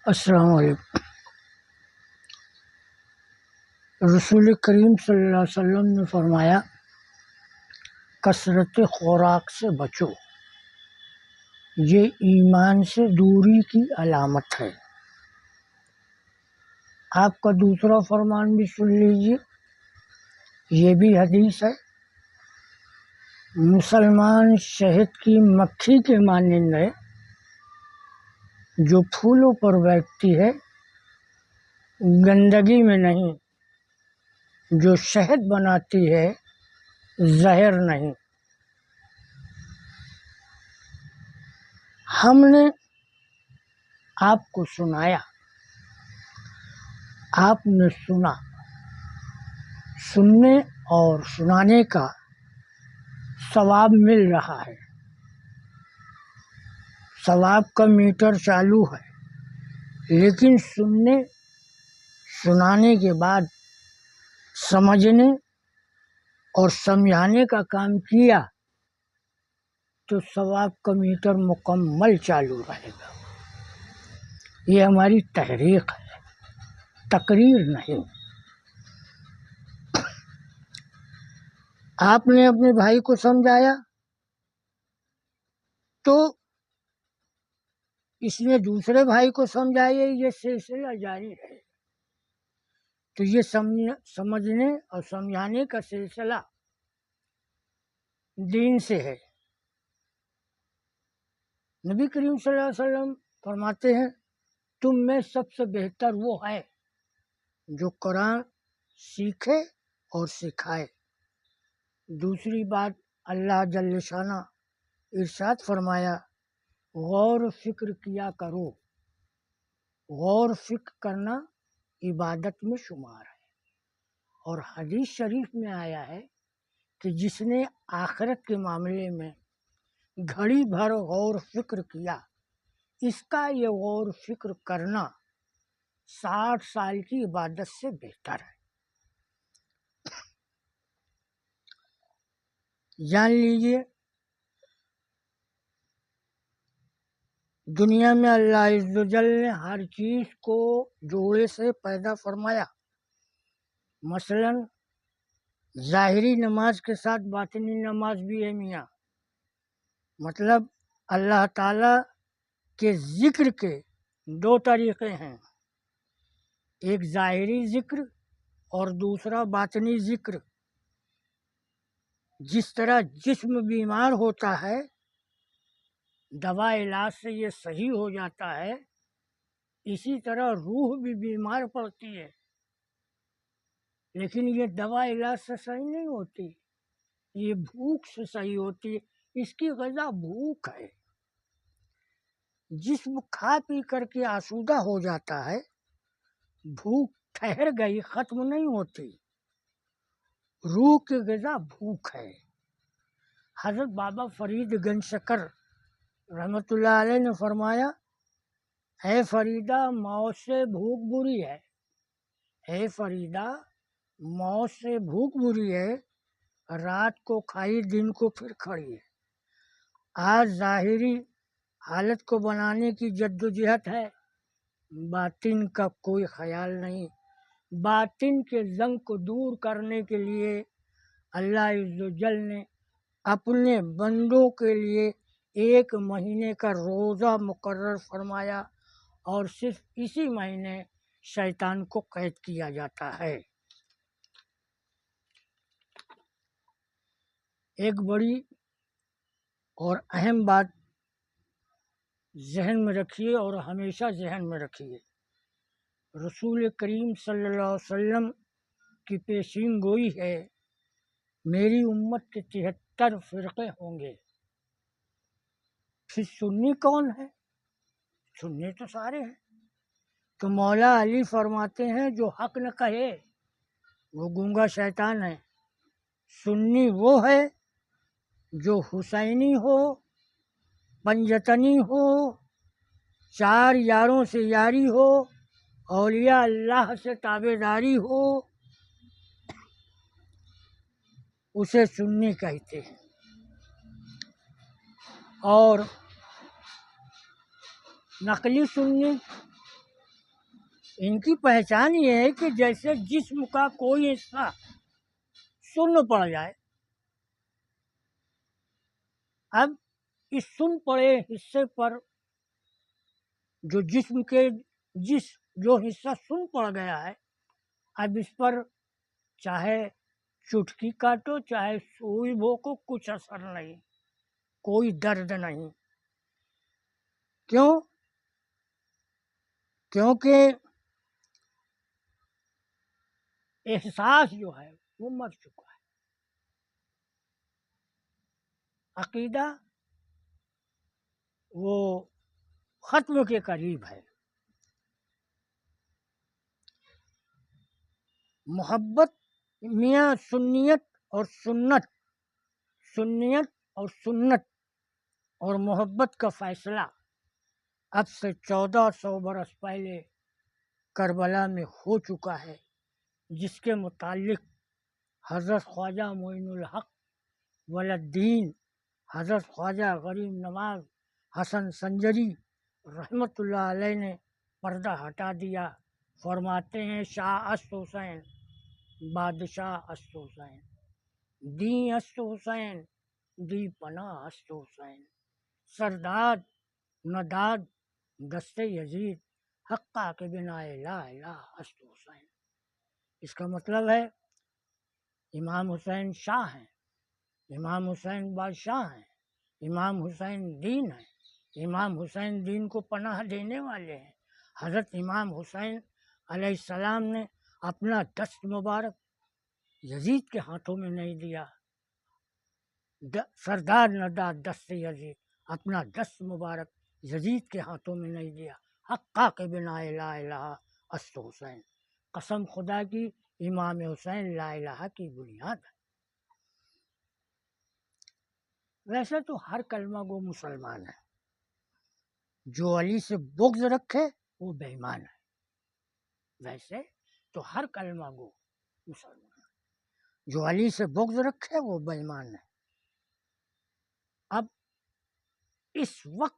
السلام علیکم۔ رسول کریم صلی اللہ علیہ وسلم نے فرمایا کثرت خوراک سے بچو، یہ ایمان سے دوری کی علامت ہے۔ آپ کا دوسرا فرمان بھی سن لیجیے، یہ بھی حدیث ہے۔ مسلمان شہد کی مکھی کے مانند ہے جو پھولوں پر بیٹھتی ہے، گندگی میں نہیں، جو شہد بناتی ہے زہر نہیں۔ ہم نے آپ کو سنایا، آپ نے سنا۔ سننے اور سنانے کا ثواب مل رہا ہے، ثواب کا میٹر چالو ہے، لیکن سننے سنانے کے بعد سمجھنے اور سمجھانے کا کام کیا تو ثواب کا میٹر مکمل چالو رہے گا۔ یہ ہماری تحریک ہے، تقریر نہیں۔ آپ نے اپنے بھائی کو سمجھایا تو اس نے دوسرے بھائی کو سمجھایا، یہ سلسلہ جاری رہے۔ تو یہ سمجھنے اور سمجھانے کا سلسلہ دین سے ہے۔ نبی کریم صلی اللہ علیہ وسلم فرماتے ہیں تم میں سب سے بہتر وہ ہے جو قرآن سیکھے اور سکھائے۔ دوسری بات، اللہ جل شانہ ارشاد فرمایا غور و فکر کیا کرو۔ غور و فکر کرنا عبادت میں شمار ہے، اور حدیث شریف میں آیا ہے کہ جس نے آخرت کے معاملے میں گھڑی بھر غور و فکر کیا، اس کا یہ غور و فکر کرنا 60 سال کی عبادت سے بہتر ہے۔ جان لیجیے، دنیا میں اللہ عز و جل نے ہر چیز کو جوڑے سے پیدا فرمایا۔ مثلا ظاہری نماز کے ساتھ باطنی نماز بھی ہے میاں۔ مطلب اللہ تعالیٰ کے ذکر کے 2 طریقے ہیں، ایک ظاہری ذکر اور دوسرا باطنی ذکر۔ جس طرح جسم بیمار ہوتا ہے، دوا علاج سے یہ صحیح ہو جاتا ہے، اسی طرح روح بھی بیمار پڑتی ہے، لیکن یہ دوا علاج سے صحیح نہیں ہوتی، یہ بھوک سے صحیح ہوتی ہے۔ اس کی غذا بھوک ہے۔ جسم کھا پی کر کے آسودہ ہو جاتا ہے، بھوک ٹھہر گئی، ختم نہیں ہوتی۔ روح کی غذا بھوک ہے۔ حضرت بابا فرید گنج شکر رحمۃ اللہ علیہ نے فرمایا اے فریدہ، موت سے بھوک بری ہے۔ اے فریدہ، موت سے بھوک بری ہے، رات کو کھائی دن کو پھر کھڑی ہے۔ آج ظاہری حالت کو بنانے کی جدوجہد ہے، باطن کا کوئی خیال نہیں۔ باطن کے زنگ کو دور کرنے کے لیے اللہ عز و جل نے اپنے بندوں کے لیے 1 مہینے کا روزہ مقرر فرمایا، اور صرف اسی مہینے شیطان کو قید کیا جاتا ہے۔ ایک بڑی اور اہم بات ذہن میں رکھیے، اور ہمیشہ ذہن میں رکھیے، رسول کریم صلی اللہ علیہ وسلم کی پیشین گوئی ہے میری امت کے 73 فرقے ہوں گے۔ پھر سنی کون ہے؟ سنی تو سارے ہیں۔ تو مولا علی فرماتے ہیں جو حق نہ کہے وہ گونگا شیطان ہے۔ سنی وہ ہے جو حسینی ہو، پنجتنی ہو، 4 یاروں سے یاری ہو، اولیاء اللہ سے تابع داری ہو، اسے سنی کہتے ہیں۔ اور نقلی سنی ان کی پہچان یہ ہے کہ جیسے جسم کا کوئی حصہ سن پڑ جائے، اب اس سن پڑے حصے پر جو جسم کے جو حصہ سن پڑ گیا ہے، اب اس پر چاہے چٹکی کاٹو چاہے سوئی بھوکو کچھ اثر نہیں، کوئی درد نہیں۔ کیوں؟ کیونکہ احساس جو ہے وہ مر چکا ہے، عقیدہ وہ ختم کے قریب ہے۔ محبت میاں سنیت اور سنت اور محبت کا فیصلہ اب سے 1400 برس پہلے کربلا میں ہو چکا ہے، جس کے متعلق حضرت خواجہ معین الحق ولدین حضرت خواجہ غریب نواز حسن سنجری رحمۃ اللہ علیہ نے پردہ ہٹا دیا۔ فرماتے ہیں شاہ است حسین، بادشاہ است حسین، دیں است حسین، دی پناہ است حسین، سرداد نداد دست یزید، حقہ کے بنا لا الہ است حسین۔ اس کا مطلب ہے امام حسین شاہ ہیں، امام حسین بادشاہ ہیں، امام حسین دین ہیں، امام حسین دین کو پناہ دینے والے ہیں۔ حضرت امام حسین علیہ السلام نے اپنا دست مبارک یزید کے ہاتھوں میں نہیں دیا، سردار نداد دست یزید اپنا دست مبارک یزید کے ہاتھوں میں نہیں دیا۔ حقہ کے بنا لا الہ است حسین، قسم خدا کی امام حسین لا الہ کی بنیاد ہے۔ ویسے تو ہر کلمہ گو مسلمان ہے، جو علی سے بغض رکھے وہ بے ایمان ہے۔ ویسے تو ہر کلمہ گو مسلمان ہے، جو علی سے بغض رکھے وہ بے ایمان ہے۔ اب اس وقت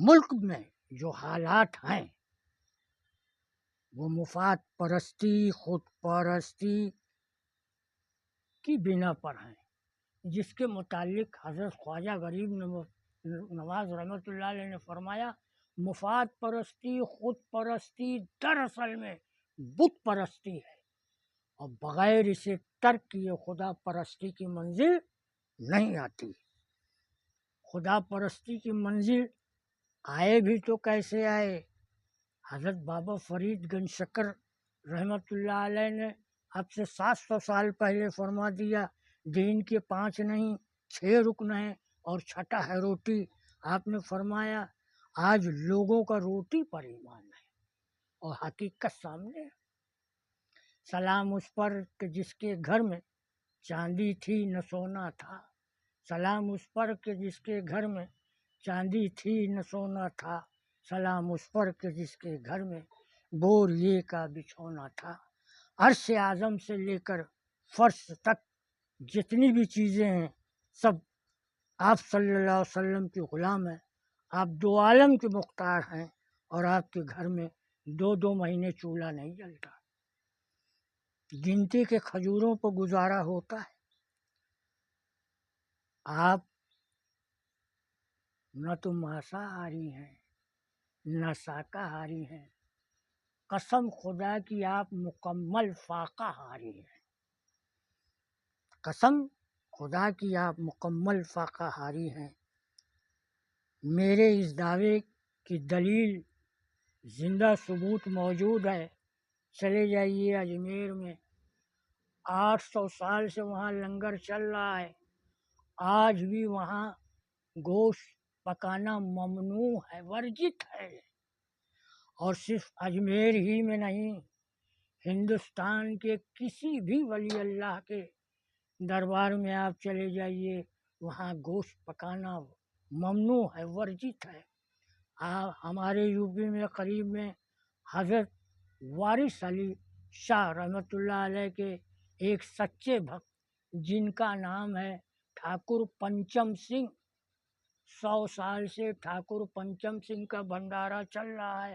ملک میں جو حالات ہیں وہ مفاد پرستی، خود پرستی کی بنا پر ہیں، جس کے متعلق حضرت خواجہ غریب نواز رحمۃ اللہ علیہ نے فرمایا مفاد پرستی، خود پرستی دراصل میں بت پرستی ہے، اور بغیر اسے ترک کیے خدا پرستی کی منزل نہیں آتی۔ خدا پرستی کی منزل آئے بھی تو کیسے آئے؟ حضرت بابا فرید گنج شکر رحمۃ اللہ علیہ نے اب سے 700 سال پہلے فرما دیا دین کے 5 نہیں 6 رکن ہیں اور چھٹا ہے روٹی۔ آپ نے فرمایا آج لوگوں کا روٹی پر ایمان ہے اور حقیقت سامنے ہے۔ سلام اس پر کہ جس کے گھر میں چاندی تھی نہ سونا تھا، سلام اس پر کہ جس کے گھر میں چاندی تھی نہ سونا تھا، سلام اس پر کہ جس کے گھر میں بوریے کا بچھونا تھا۔ عرش اعظم سے لے کر فرش تک جتنی بھی چیزیں ہیں سب آپ صلی اللہ علیہ وسلم کے غلام ہیں، آپ 2 عالم کے مختار ہیں، اور آپ کے گھر میں 2 مہینے چولہا نہیں جلتا، گنتی کے کھجوروں پر گزارا ہوتا ہے۔ آپ نہ تو مانساہاری ہیں نہ شاکاہاری ہیں، قسم خدا کی آپ مکمل فاقہ ہاری ہیں، قسم خدا کی آپ مکمل فاقہ ہاری ہیں۔ میرے اس دعوے کی دلیل زندہ ثبوت موجود ہے، چلے جائیے اجمیر میں 800 سال سے وہاں لنگر چل رہا ہے، آج بھی وہاں گوشت پکانا ممنوع ہے، ورجت ہے، اور صرف اجمیر ہی میں نہیں، ہندوستان کے کسی بھی ولی اللہ کے دربار میں آپ چلے جائیے وہاں گوشت پکانا ممنوع ہے، ورجت ہے۔ ہمارے یوپی میں قریب میں حضرت وارث علی شاہ رحمۃ اللہ علیہ کے ایک سچے بھکت جن کا نام ہے ٹھاکر پنچم سنگھ، 100 سال سے ٹھاکر پنچم سنگھ کا بھنڈارا چل رہا ہے،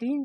3